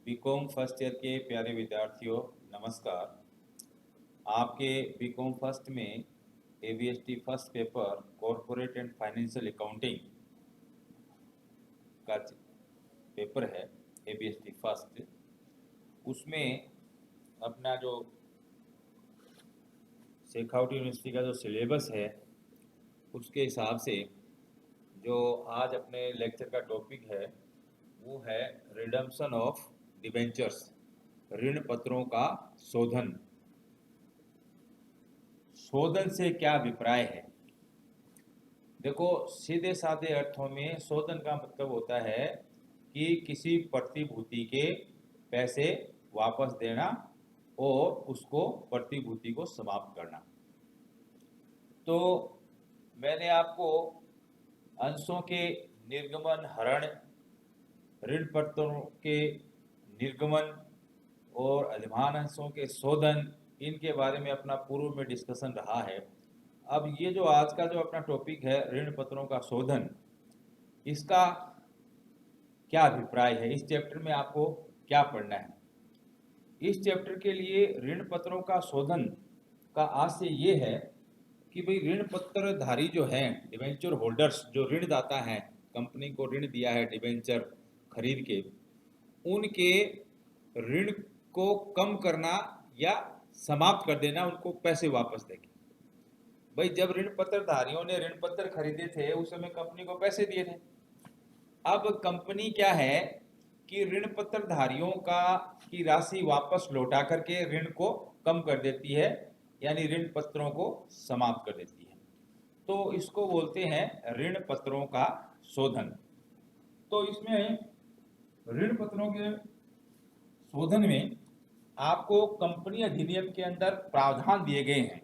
BCom first year के प्यारे विद्यार्थियों, नमस्कार। आपके बीकॉम फर्स्ट में ABST first paper corporate and financial accounting का पेपर है। एबीएसटी फर्स्ट उसमें अपना जो शेखावटी यूनिवर्सिटी का जो सिलेबस है उसके हिसाब से जो आज अपने लेक्चर का टॉपिक है वो है रिडम्पशन ऑफ डिबेंचर्स, ऋण पत्रों का शोधन। शोधन से क्या अभिप्राय है? देखो, सीधे साधे अर्थों में शोधन का मतलब होता है कि किसी प्रतिभूति के पैसे वापस देना और उसको प्रतिभूति को समाप्त करना। तो मैंने आपको अंशों के निर्गमन, हरण, ऋण पत्रों के निर्गमन और अधिमान अंशों के शोधन, इनके बारे में अपना पूर्व में डिस्कशन रहा है। अब ये जो आज का जो अपना टॉपिक है ऋण पत्रों का शोधन, इसका क्या अभिप्राय है, इस चैप्टर में आपको क्या पढ़ना है। इस चैप्टर के लिए ऋण पत्रों का शोधन का आशय ये है कि भाई ऋण पत्रधारी जो हैं, डिबेंचर होल्डर्स, जो ऋणदाता हैं, कंपनी को ऋण दिया है डिबेंचर खरीद के, उनके ऋण को कम करना या समाप्त कर देना, उनको पैसे वापस देके। भाई जब ऋण पत्रधारियों ने ऋण पत्र खरीदे थे उस समय कंपनी को पैसे दिए थे। अब कंपनी क्या है कि ऋण पत्रधारियों का की राशि वापस लौटा करके ऋण को कम कर देती है, यानी ऋण पत्रों को समाप्त कर देती है। तो इसको बोलते हैं ऋण पत्रों का शोधन। तो इसमें ऋण पत्रों के शोधन में आपको कंपनी अधिनियम के अंदर प्रावधान दिए गए हैं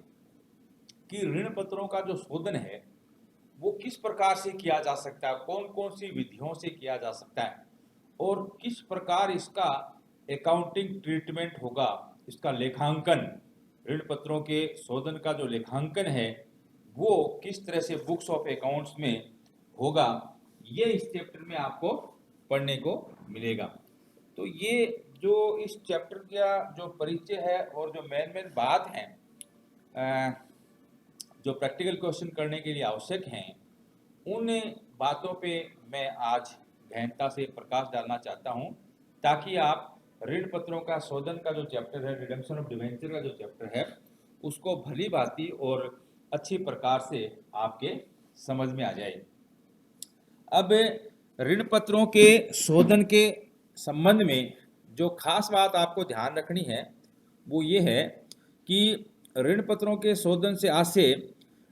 कि ऋण पत्रों का जो शोधन है वो किस प्रकार से किया जा सकता है, कौन कौन सी विधियों से किया जा सकता है और किस प्रकार इसका अकाउंटिंग ट्रीटमेंट होगा, इसका लेखांकन, ऋण पत्रों के शोधन का जो लेखांकन है वो किस तरह से बुक्स ऑफ अकाउंट्स में होगा, ये इस चैप्टर में आपको पढ़ने को मिलेगा। तो ये जो इस चैप्टर का जो परिचय है और जो मेन बात है, जो प्रैक्टिकल क्वेश्चन करने के लिए आवश्यक हैं, उन बातों पे मैं आज गहनता से प्रकाश डालना चाहता हूं, ताकि आप ऋण पत्रों का शोधन का जो चैप्टर है, रिडम्पशन ऑफ डिबेंचर का जो चैप्टर है, उसको भली भांति और अच्छी प्रकार से आपके समझ में आ जाए। अब ऋण पत्रों के शोधन के संबंध में जो खास बात आपको ध्यान रखनी है वो ये है कि ऋण पत्रों के शोधन से आशय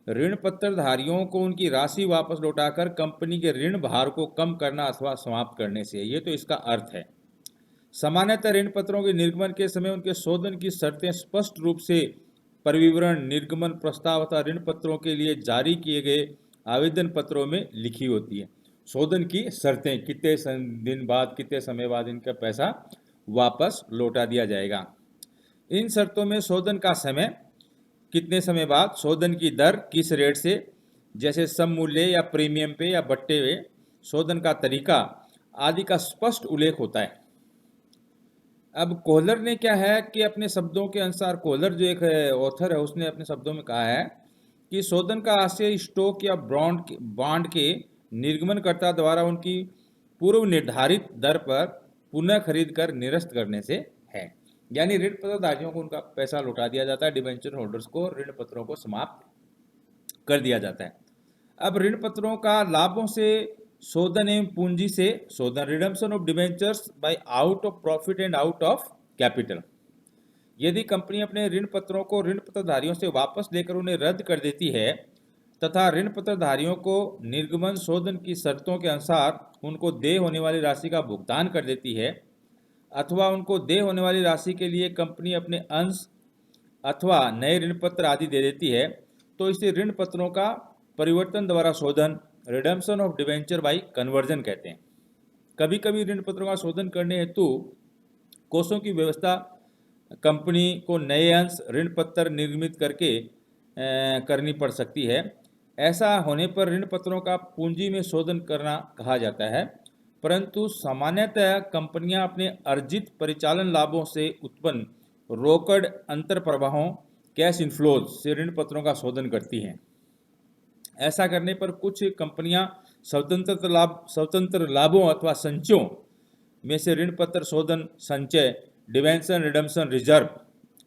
ऋण पत्रधारियों को उनकी राशि वापस लौटाकर कंपनी के ऋण भार को कम करना अथवा समाप्त करने से, ये तो इसका अर्थ है। सामान्यतः ऋण पत्रों के निर्गमन के समय उनके शोधन की शर्तें स्पष्ट रूप से परिविवरण, निर्गमन प्रस्ताव अथवा ऋण पत्रों के लिए जारी किए गए आवेदन पत्रों में लिखी होती है। शोधन की शर्तें, कितने दिन बाद, कितने समय बाद इनका पैसा वापस लौटा दिया जाएगा। इन शर्तों में शोधन का समय, कितने समय बाद, शोधन की दर किस रेट से, जैसे सम मूल्य या प्रीमियम पे या बट्टे पे, शोधन का तरीका आदि का स्पष्ट उल्लेख होता है। अब कोहलर ने क्या है कि अपने शब्दों के अनुसार, कोहलर जो एक ऑथर है उसने अपने शब्दों में कहा है कि शोधन का आशय स्टॉक या बॉन्ड के निर्गमनकर्ता द्वारा उनकी पूर्व निर्धारित दर पर पुनः खरीद कर निरस्त करने से है। यानी ऋण पत्रधारियों को उनका पैसा लौटा दिया जाता है, डिबेंचर होल्डर्स को ऋण पत्रों को समाप्त कर दिया जाता है। अब ऋण पत्रों का लाभों से शोधन एवं पूंजी से शोधन, redemption of debentures bye out of profit and out of capital. यदि कंपनी अपने ऋण पत्रों को ऋण पत्रधारियों से वापस लेकर उन्हें रद्द कर देती है तथा ऋण पत्रधारियों को निर्गमन शोधन की शर्तों के अनुसार उनको देय होने वाली राशि का भुगतान कर देती है, अथवा उनको देय होने वाली राशि के लिए कंपनी अपने अंश अथवा नए ऋण पत्र आदि दे देती है, तो इसे ऋण पत्रों का परिवर्तन द्वारा शोधन, redemption of debenture by conversion कहते हैं। कभी कभी ऋण पत्रों का शोधन करने हेतु कोषों की व्यवस्था कंपनी को नए अंश ऋण पत्र निर्मित करके करनी पड़ सकती है। ऐसा होने पर ऋण पत्रों का पूंजी में शोधन करना कहा जाता है। परंतु सामान्यतः कंपनियां अपने अर्जित परिचालन लाभों से उत्पन्न रोकड़ अंतर प्रवाहों कैश इनफ्लोज से ऋण पत्रों का शोधन करती हैं। ऐसा करने पर कुछ कंपनियां स्वतंत्र लाभों अथवा संचयों में से ऋण पत्र शोधन संचय डिवेंशन रिडम्पशन रिजर्व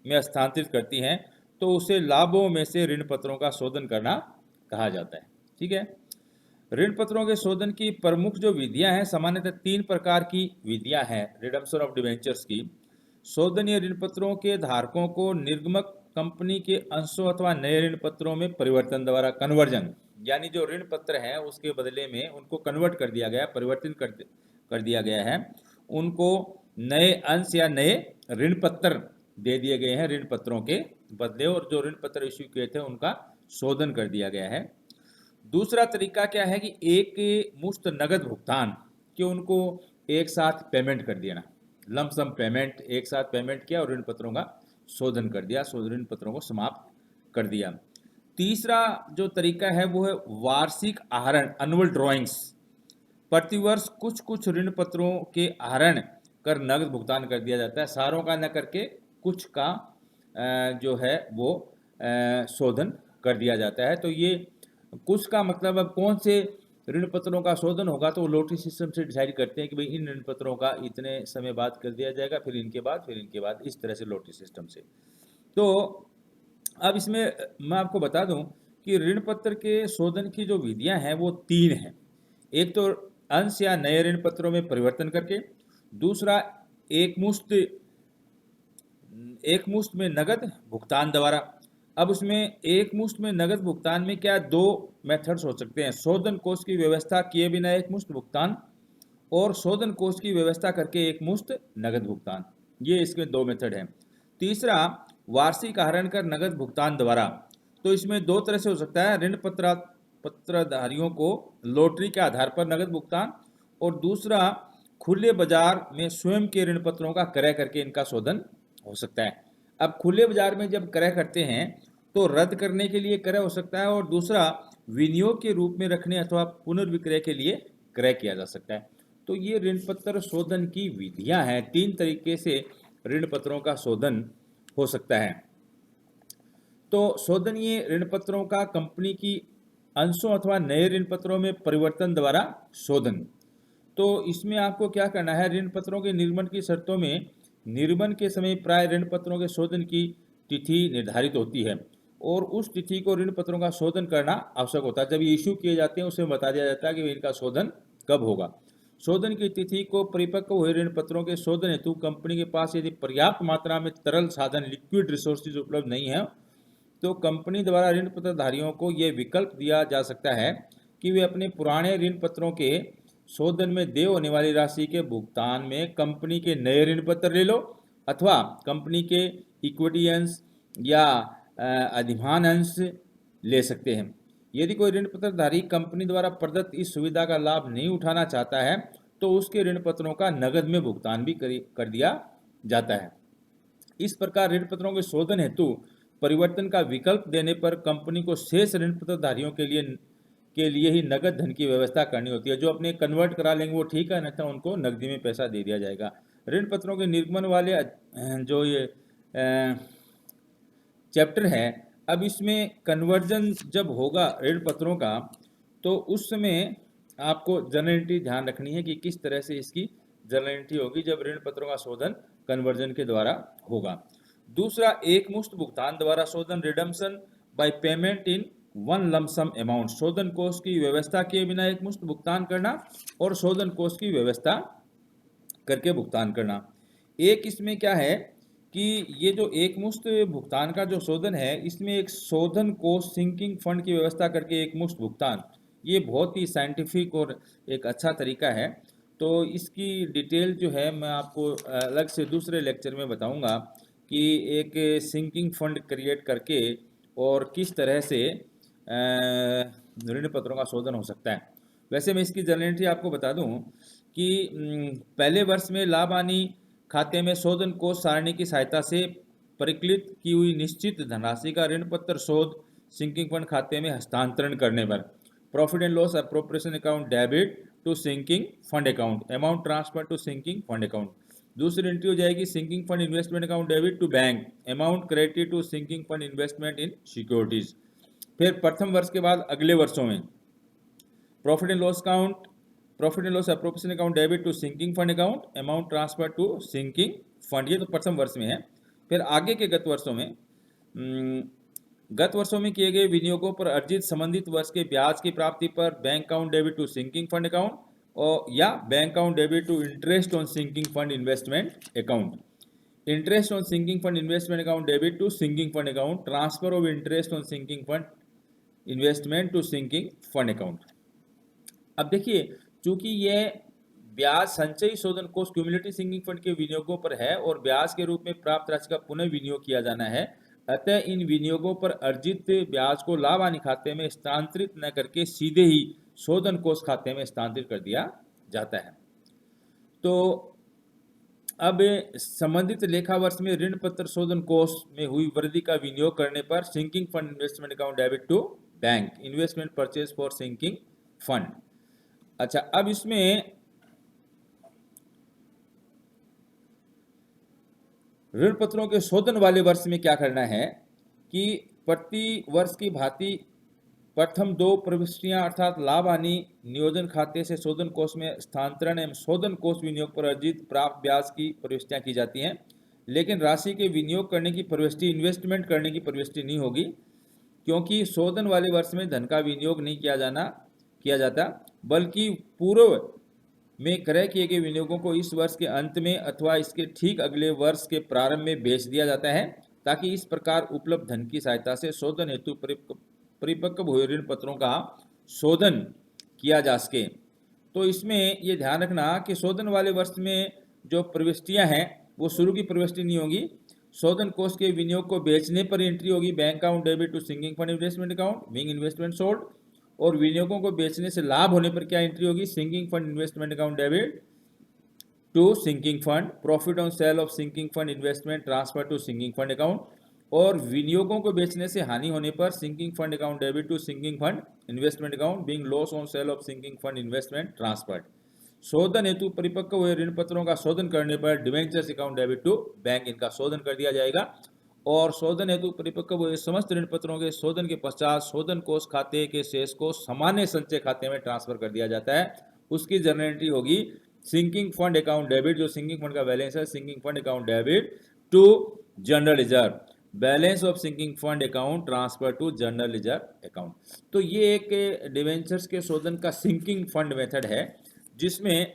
में हस्तांतरित करती हैं, तो उसे लाभों में से ऋण पत्रों का शोधन करना कहा जाता है। ठीक है। ऋण पत्रों के शोधन की प्रमुख जो विधियां हैं, सामान्यतः 3 प्रकार की विधियां हैं रिडम्पशन ऑफ डिवेंचर्स की। शोधन या ऋण पत्रों के धारकों को निर्गमक कंपनी के अंशों अथवा नए ऋण पत्रों में परिवर्तन द्वारा कन्वर्जन, यानी जो ऋण पत्र है उसके बदले में उनको कन्वर्ट कर दिया गया, परिवर्तन कर दिया गया है, उनको नए अंश या नए ऋण पत्र दे दिए गए हैं ऋण पत्रों के बदले, और जो ऋण पत्र इश्यू किए थे उनका शोधन कर दिया गया है। दूसरा तरीका क्या है कि एक मुश्त नगद भुगतान कि उनको एक साथ पेमेंट कर देना, लमसम पेमेंट, एक साथ पेमेंट किया और ऋण पत्रों का शोधन कर दिया, ऋण पत्रों को समाप्त कर दिया। तीसरा जो तरीका है वो है वार्षिक आहरण, एनुअल ड्रॉइंग्स। प्रतिवर्ष कुछ कुछ ऋण पत्रों के आहरण कर नगद भुगतान कर दिया जाता है, सारों का न करके कुछ का जो है वो शोधन कर दिया जाता है। तो ये कुछ का मतलब अब कौन से ऋण पत्रों का शोधन होगा तो लॉटरी सिस्टम से डिसाइड करते हैं कि भाई इन ऋण पत्रों का इतने समय बाद कर दिया जाएगा, फिर इनके बाद, इस तरह से लॉटरी सिस्टम से। तो अब इसमें मैं आपको बता दूं कि ऋण पत्र के शोधन की जो विधियां हैं वो 3 हैं। एक तो अंश या नए ऋण पत्रों में परिवर्तन करके, दूसरा एक मुश्त में नगद भुगतान द्वारा। अब उसमें एक मुश्त में नगद भुगतान में क्या 2 मेथड्स हो सकते हैं, शोधन कोष की व्यवस्था किए बिना एक मुश्त भुगतान और शोधन कोष की व्यवस्था करके एक मुश्त नगद भुगतान, ये इसके 2 मेथड हैं। तीसरा वार्षिक आहरण कर नगद भुगतान द्वारा, तो इसमें 2 तरह से हो सकता है, ऋण पत्रधारियों को लॉटरी के आधार पर नगद भुगतान, और दूसरा खुले बाजार में स्वयं के ऋण पत्रों का क्रय करके इनका शोधन हो सकता है। अब खुले बाजार में जब क्रय करते हैं तो रद्द करने के लिए क्रय हो सकता है, और दूसरा विनियोग के रूप में रखने अथवा पुनर्विक्रय के लिए क्रय किया जा सकता है। तो ये ऋण पत्र शोधन की विधियां हैं, 3 तरीके से ऋण पत्रों का शोधन हो सकता है। तो शोधनीय ऋण पत्रों का कंपनी की अंशों अथवा नए ऋण पत्रों में परिवर्तन द्वारा शोधन। तो इसमें आपको क्या करना है, ऋण पत्रों के निर्गमन की शर्तों में निर्गमन के समय प्राय ऋण पत्रों के शोधन की तिथि निर्धारित होती है, और उस तिथि को ऋण पत्रों का शोधन करना आवश्यक होता है। जब ये इश्यू किए जाते हैं उसमें बता दिया जाता है कि इनका शोधन कब होगा। शोधन की तिथि को परिपक्व हुए ऋण पत्रों के शोधन हेतु कंपनी के पास यदि पर्याप्त मात्रा में तरल साधन लिक्विड रिसोर्सेज उपलब्ध नहीं है, तो कंपनी द्वारा ऋण पत्रधारियों को यह विकल्प दिया जा सकता है कि वे अपने पुराने ऋण पत्रों के शोधन में देय होने वाली राशि के भुगतान में कंपनी के नए ऋण पत्र ले लो, अथवा कंपनी के इक्विटी अंश या अधिमान अंश ले सकते हैं। यदि कोई ऋण पत्रधारी कंपनी द्वारा प्रदत्त इस सुविधा का लाभ नहीं उठाना चाहता है तो उसके ऋण पत्रों का नगद में भुगतान भी कर दिया जाता है। इस प्रकार ऋण पत्रों के शोधन हेतु परिवर्तन का विकल्प देने पर कंपनी को शेष ऋण पत्रधारियों के लिए ही नगद धन की व्यवस्था करनी होती है। जो अपने कन्वर्ट करा लेंगे वो ठीक है, नहीं तो उनको नकदी में पैसा दे दिया जाएगा। ऋण पत्रों के निर्गमन वाले जो ये चैप्टर है, अब इसमें कन्वर्जन जब होगा ऋण पत्रों का तो उस समय आपको जर्नल एंट्री ध्यान रखनी है कि किस तरह से इसकी जर्नल एंट्री होगी जब ऋण पत्रों का शोधन कन्वर्जन के द्वारा होगा। दूसरा एक मुश्त भुगतान द्वारा शोधन, redemption by payment in one lump sum amount, शोधन कोष की व्यवस्था किए बिना एक मुश्त भुगतान करना और शोधन कोष की व्यवस्था करके भुगतान करना। एक इसमें क्या है कि ये जो एक मुश्त भुगतान का जो शोधन है, इसमें एक शोधन कोष सिंकिंग फंड की व्यवस्था करके एक मुश्त भुगतान, ये बहुत ही साइंटिफिक और एक अच्छा तरीका है। तो इसकी डिटेल जो है मैं आपको अलग से दूसरे लेक्चर में बताऊंगा कि एक सिंकिंग फंड क्रिएट करके और किस तरह से ऋण पत्रों का शोधन हो सकता है। वैसे मैं इसकी जर्नल एंट्री आपको बता दूं कि पहले वर्ष में लाभ हानि खाते में शोधन कोष सारणी की सहायता से परिकलित की हुई निश्चित धनराशि का ऋण पत्र शोध सिंकिंग फंड खाते में हस्तांतरण करने पर profit and loss appropriation account debit to sinking fund account, amount transfer to sinking fund account. दूसरी एंट्री हो जाएगी sinking fund investment account debit to bank, amount credit to sinking fund investment in securities. फिर प्रथम वर्ष के बाद अगले वर्षों में profit and loss account, profit and loss appropriation account debit to sinking fund account, amount transfer to sinking fund. ये तो प्रथम वर्ष में है। फिर आगे के गत वर्षों में गत वर्षों में किए गए विनियोगों पर अर्जित संबंधित वर्ष के ब्याज की प्राप्ति पर bank account debit to sinking fund account, और या bank account debit to interest on sinking fund investment account. Interest on sinking fund investment account debit to sinking fund account, transfer of interest on sinking fund investment to sinking fund account. अब देखिए, चूंकि यह ब्याज संचयी शोधन कोष cumulative sinking fund के विनियोगों पर है और ब्याज के रूप में प्राप्त राशि का पुनः विनियोग किया जाना है, अतः इन विनियोगों पर अर्जित ब्याज को लाभ हानि खाते में स्थानांतरित न करके सीधे ही शोधन कोष खाते में स्थानांतरित कर दिया जाता है। तो अब संबंधित लेखा वर्ष में ऋण पत्र शोधन कोष में हुई वृद्धि का विनियोग करने पर sinking fund investment account debit to bank, investment purchase for sinking fund. अच्छा, अब इसमें ऋण पत्रों के शोधन वाले वर्ष में क्या करना है कि प्रति वर्ष की भांति प्रथम 2 प्रविष्टियां अर्थात लाभ हानि नियोजन खाते से शोधन कोष में स्थानांतरण एवं शोधन कोष विनियोग पर अर्जित प्राप्त ब्याज की प्रविष्टियां की जाती हैं, लेकिन राशि के विनियोग करने की प्रविष्टि इन्वेस्टमेंट करने की प्रविष्टि नहीं होगी, क्योंकि शोधन वाले वर्ष में धन का विनियोग नहीं किया जाता, बल्कि पूर्व में क्रय किए गए विनियोगों को इस वर्ष के अंत में अथवा इसके ठीक अगले वर्ष के प्रारंभ में बेच दिया जाता है, ताकि इस प्रकार उपलब्ध धन की सहायता से शोधन हेतु परिपक्व हुए ऋण पत्रों का शोधन किया जा सके। तो इसमें ये ध्यान रखना कि शोधन वाले वर्ष में जो प्रविष्टियां हैं वो शुरू की प्रविष्टि नहीं होगी। शोधन कोष के विनियोग को बेचने पर एंट्री होगी bank account debit to sinking fund investment account, being investment sold, और विनियोगों को बेचने से लाभ होने पर क्या एंट्री होगी, sinking fund investment account debit to sinking fund, profit on sale of sinking fund investment transfer to sinking fund account, और विनियोगों को बेचने से हानि होने पर sinking fund account debit to sinking fund investment account, being loss on sale of sinking fund investment transferred. शोधन हेतु परिपक्व हुए ऋण पत्रों का शोधन करने पर debentures account debit to bank, इनका शोधन कर दिया जाएगा, और शोधन हेतु परिपक्व हुए समस्त ऋण पत्रों के शोधन के पश्चात शोधन कोष खाते के शेष को सामान्य संचय खाते में ट्रांसफर कर दिया जाता है। उसकी जनरल एंट्री होगी सिंकिंग फंड अकाउंट डेबिट, जो सिंकिंग फंड का बैलेंस है, sinking fund account debit to general reserve, balance of sinking fund account transfer to general reserve account. तो ये एक डिवेंचर्स के शोधन का सिंकिंग फंड मेथड है, जिसमें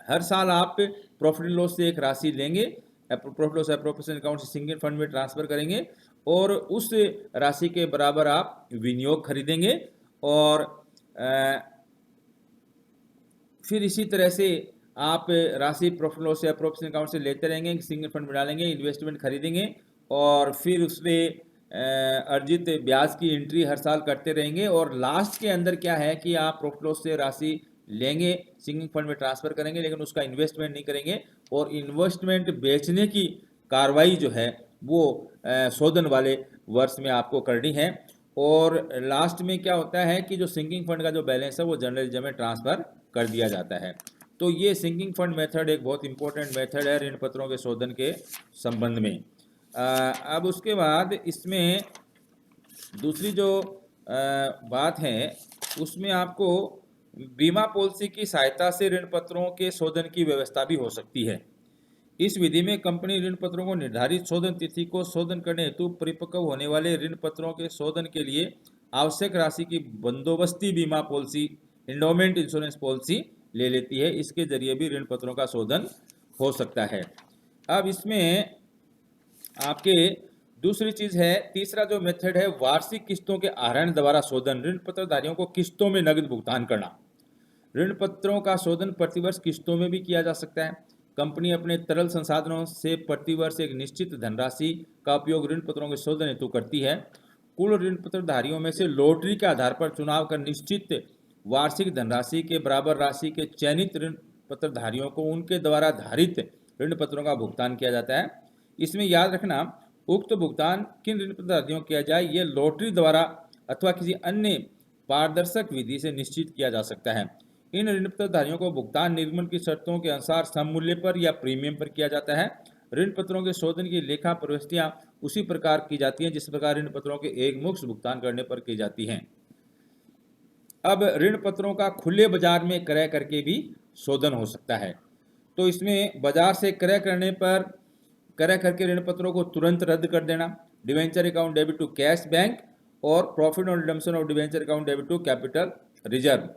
हर साल आप प्रॉफिट एंड लॉस से एक राशि लेंगे, प्रॉफिट लॉस एप्रोप्रिएशन अकाउंट से सिंकिंग फंड में ट्रांसफर करेंगे, और उस राशि के बराबर आप विनियोग खरीदेंगे, और फिर इसी तरह से आप राशि प्रॉफिट लॉस एप्रोप्रिएशन अकाउंट से लेते रहेंगे, सिंगल फंड में डालेंगे, इन्वेस्टमेंट खरीदेंगे, और फिर उसमें अर्जित ब्याज की एंट्री हर साल करते रहेंगे, और लास्ट के अंदर क्या है कि आप प्रॉफिट लॉस से राशि लेंगे, सिंकिंग फंड में ट्रांसफर करेंगे, लेकिन उसका इन्वेस्टमेंट नहीं करेंगे, और इन्वेस्टमेंट बेचने की कार्रवाई जो है वो शोधन वाले वर्ष में आपको करनी है। और लास्ट में क्या होता है कि जो सिंकिंग फंड का जो बैलेंस है वो जनरल रिजर्व में ट्रांसफर कर दिया जाता है। तो ये सिंकिंग फंड मेथड एक बहुत इंपॉर्टेंट मेथड है ऋण पत्रों के शोधन के संबंध में। अब उसके बाद इसमें दूसरी जो बात है उसमें आपको बीमा पॉलिसी की सहायता से ऋण पत्रों के शोधन की व्यवस्था भी हो सकती है। इस विधि में कंपनी ऋण पत्रों को निर्धारित शोधन तिथि को शोधन करने हेतु परिपक्व होने वाले ऋण पत्रों के शोधन के लिए आवश्यक राशि की बंदोबस्ती बीमा पॉलिसी, एंडोमेंट इंश्योरेंस पॉलिसी ले लेती है। इसके जरिए भी ऋण पत्रों का शोधन हो सकता है। अब इसमें आपके दूसरी चीज है, तीसरा जो मेथड है वार्षिक किस्तों के आहरण द्वारा शोधन, ऋण पत्रधारियों को किस्तों में नगद भुगतान करना। ऋण पत्रों का शोधन प्रतिवर्ष किस्तों में भी किया जा सकता है। कंपनी अपने तरल संसाधनों से प्रतिवर्ष एक निश्चित धनराशि का उपयोग ऋण पत्रों के शोधन हेतु करती है। कुल ऋण पत्रधारियों में से लॉटरी के आधार पर चुनाव कर निश्चित वार्षिक धनराशि के बराबर राशि के चयनित ऋण पत्रधारियों को उनके द्वारा धारित ऋण पत्रों का भुगतान किया जाता है। इसमें याद रखना, उक्त भुगतान किन ऋण पत्रधारियों किया जाए, यह लॉटरी द्वारा अथवा किसी अन्य पारदर्शक विधि से निश्चित किया जा सकता है। इन ऋण पत्रधारियों को भुगतान निर्गमन की शर्तों के अनुसार सम मूल्य पर या प्रीमियम पर किया जाता है। ऋण पत्रों के शोधन की लेखा प्रविष्टियां उसी प्रकार की जाती हैं जिस प्रकार ऋण पत्रों के एक मुश्त भुगतान करने पर की जाती हैं। अब ऋण पत्रों का खुले बाजार में क्रय करके भी शोधन हो सकता है। तो इसमें बाजार से क्रय करके ऋण पत्रों को तुरंत रद्द कर देना, debenture account debit to cash bank, और profit on redemption of debenture account debit to capital reserve,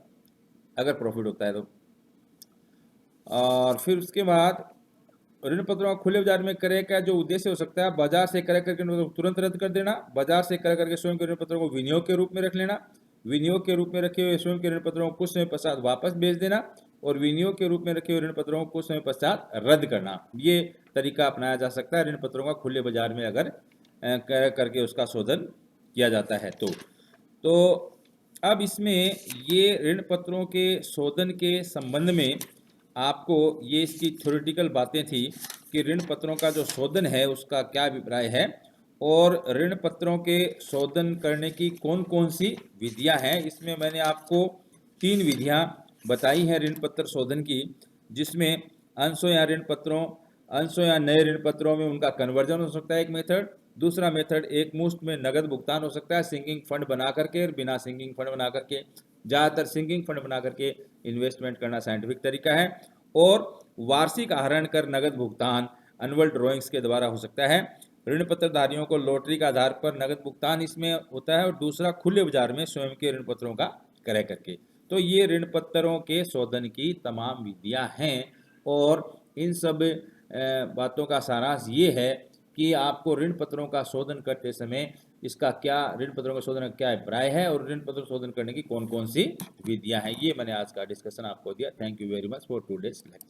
अगर प्रॉफिट होता है तो। और फिर उसके बाद ऋण पत्रों का खुले बाजार में क्रय का जो उद्देश्य हो सकता है, बाजार से क्रय करके तुरंत रद्द कर देना, बाजार से क्रय करके स्वयं के ऋण पत्रों को विनियोग के रूप में रख लेना, विनियोग के रूप में रखे हुए स्वयं के ऋण पत्रों को कुछ समय पश्चात वापस भेज देना, और विनियोग के रूप में रखे हुए ऋण पत्रों को कुछ समय पश्चात रद्द करना। ये तरीका अपनाया जा सकता है ऋण पत्रों का खुले बाजार में अगर क्रय करके उसका शोधन किया जाता है तो अब इसमें ये ऋण पत्रों के शोधन के संबंध में आपको ये इसकी थ्योरेटिकल बातें थी कि ऋण पत्रों का जो शोधन है उसका क्या अभिप्राय है, और ऋण पत्रों के शोधन करने की कौन कौन सी विधियां हैं। इसमें मैंने आपको 3 विधियां बताई हैं ऋण पत्र शोधन की, जिसमें अंशों या नए ऋण पत्रों में उनका कन्वर्जन हो सकता है एक मेथड। दूसरा मेथड एक मुश्त में नगद भुगतान हो सकता है सिंकिंग फंड बना करके, और बिना सिंकिंग फंड बना करके। ज़्यादातर सिंकिंग फंड बना करके इन्वेस्टमेंट करना साइंटिफिक तरीका है। और वार्षिक आहरण कर नगद भुगतान एनुअल ड्रॉइंग्स के द्वारा हो सकता है। ऋण पत्रधारियों को लॉटरी के आधार पर नगद भुगतान इसमें होता है, और दूसरा खुले बाजार में स्वयं के ऋण पत्रों का क्रय करके। तो ये ऋण पत्रों के शोधन की तमाम विधियां हैं, और इन सब बातों का सारांश ये है कि आपको ऋण पत्रों का शोधन करते समय इसका क्या, ऋण पत्रों का शोधन का क्या अभिप्राय है, और ऋण पत्र शोधन करने की कौन कौन सी विधियां हैं, ये मैंने आज का डिस्कशन आपको दिया। Thank you very much for today's lecture.